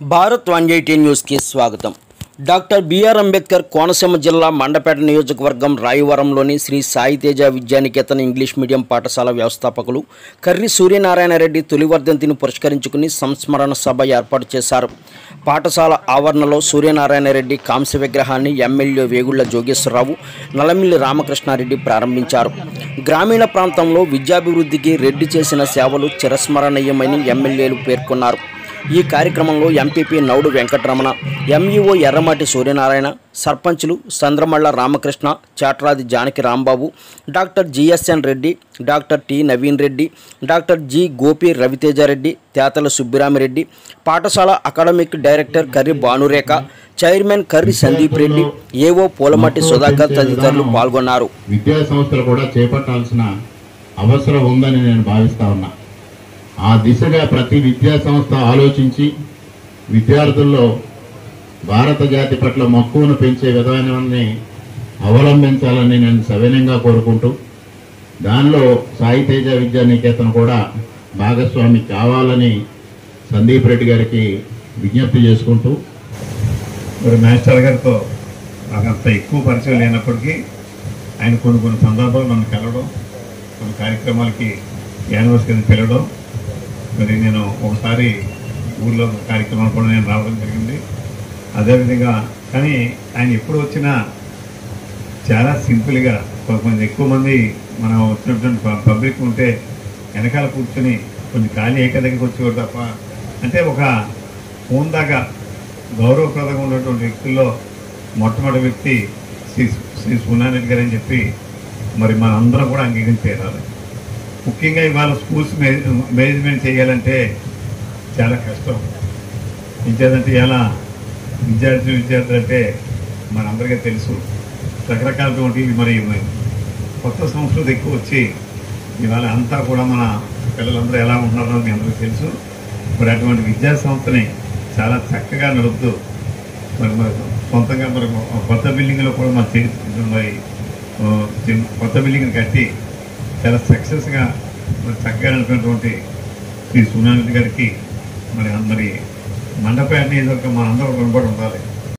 భారత్ 180 న్యూస్కి స్వాగతం. Doctor BR Ambedkar Konaseema జిల్లా మండపేట నియోజకవర్గం రాయవరంలోని శ్రీ సాయి తేజ విద్యానికేతన్ ఇంగ్లీష్ మీడియం పాఠశాల వ్యవస్థాపకులు కర్రి సూర్యనారాయణ రెడ్డి తొలి వర్ధంతిని పురస్కరించుకుని సంస్మరణ సభ ఏర్పాటు చేశారు. పాఠశాల ఆవరణలో సూర్యనారాయణ రెడ్డి కాంస్య విగ్రహాన్ని ఎమ్మెల్యే వేగుళ్ల జోగేశ్వరరావు, నల్లమిల్లి రామకృష్ణారెడ్డి ప్రారంభించారు. గ్రామీణ ప్రాంతంలో విద్యాభివృద్ధికి రెడ్డి చేసిన సేవలు చిరస్మరణీయమని ఎమ్మెల్యేలు పేర్కొన్నారు. ఈ కార్యక్రమంలో ఎంపీపీ నౌడు వెంకటరమణ, ఎంఈఓ ఎర్రమాటి సూర్యనారాయణ, సర్పంచులు Sandramalla Ramakrishna, Chatradi Janaki Rambabu, doctor GSN Reddy, doctor T Naveen Reddy, doctor G Gopi Raviteja Reddy, Thetala Subbirami Reddy, పాఠశాల academic director Karri Bhanurekha, chairman Karri Sandeep Reddy, AO Poolamatti Sudhakar తదితరులు పాల్గొన్నారు. విద్యా సంస్థలు కూడా చేపట్టాల్సిన అవసరం ఉందని నేను భావిస్తా ఉన్నా. ఆ దిశగా ప్రతి విద్యా సంస్థ ఆలోచించి విద్యార్థుల్లో భారత జాతి పట్ల మక్కువను పెంచే విధానాన్ని అవలంబించాలని నేను సవినయంగా కోరుకుంటూ, దానిలో సాయి తేజ విద్యానికేతన్ కూడా భాగస్వామి కావాలని సందీప్ రెడ్డి గారికి విజ్ఞప్తి చేసుకుంటూ, మరి మాస్టర్ గారితో నాకు అంత ఎక్కువ పరిచయం లేనప్పటికీ ఆయన కొన్ని సందర్భాలు నన్ను కలవడం, కొన్ని కార్యక్రమాలకి యానివర్సరీని పిలవడం, మరి నేను ఒకసారి ఊళ్ళో కార్యక్రమాలు కూడా నేను రావడం జరిగింది. అదేవిధంగా కానీ ఆయన ఎప్పుడు వచ్చినా చాలా సింపుల్గా, కొంచెం ఎక్కువ మంది మనం వచ్చినటువంటి పబ్లిక్ ఉంటే వెనకాల కూర్చొని కొంచెం ఖాళీ ఏకదగ్గరికి వచ్చేవాడు తప్ప, అంటే ఒక హోందాగా గౌరవప్రదంగా ఉన్నటువంటి వ్యక్తుల్లో మొట్టమొదటి వ్యక్తి శ్రీ సూర్యనారాయణ గారు అని చెప్పి మరి మన అందరం కూడా అంగీకరించారు. ముఖ్యంగా ఇవాళ స్కూల్స్ మేనేజ్మెంట్ చేయాలంటే చాలా కష్టం. ఇంకేదంటే ఇలా విద్యార్థులు అంటే మనందరికీ తెలుసు, రకరకాలటువంటి మరి కొత్త సంస్కృతి ఎక్కువ వచ్చి ఇవాళ అంతా కూడా మన పిల్లలందరూ ఎలా ఉంటున్నారో మీ అందరికీ తెలుసు. మరి అటువంటి విద్యా సంస్థని చాలా చక్కగా నడుపుతూ మరి సొంతంగా మరి కొత్త బిల్డింగ్లో కూడా మరి కొత్త బిల్డింగ్ని కట్టి చాలా సక్సెస్గా మరి చక్కగా నడిపినటువంటి శ్రీ సూర్యనారాయణ గారికి మరి మండపేట నియోజకవర్గం మనందరూ రుణపడి ఉండాలి.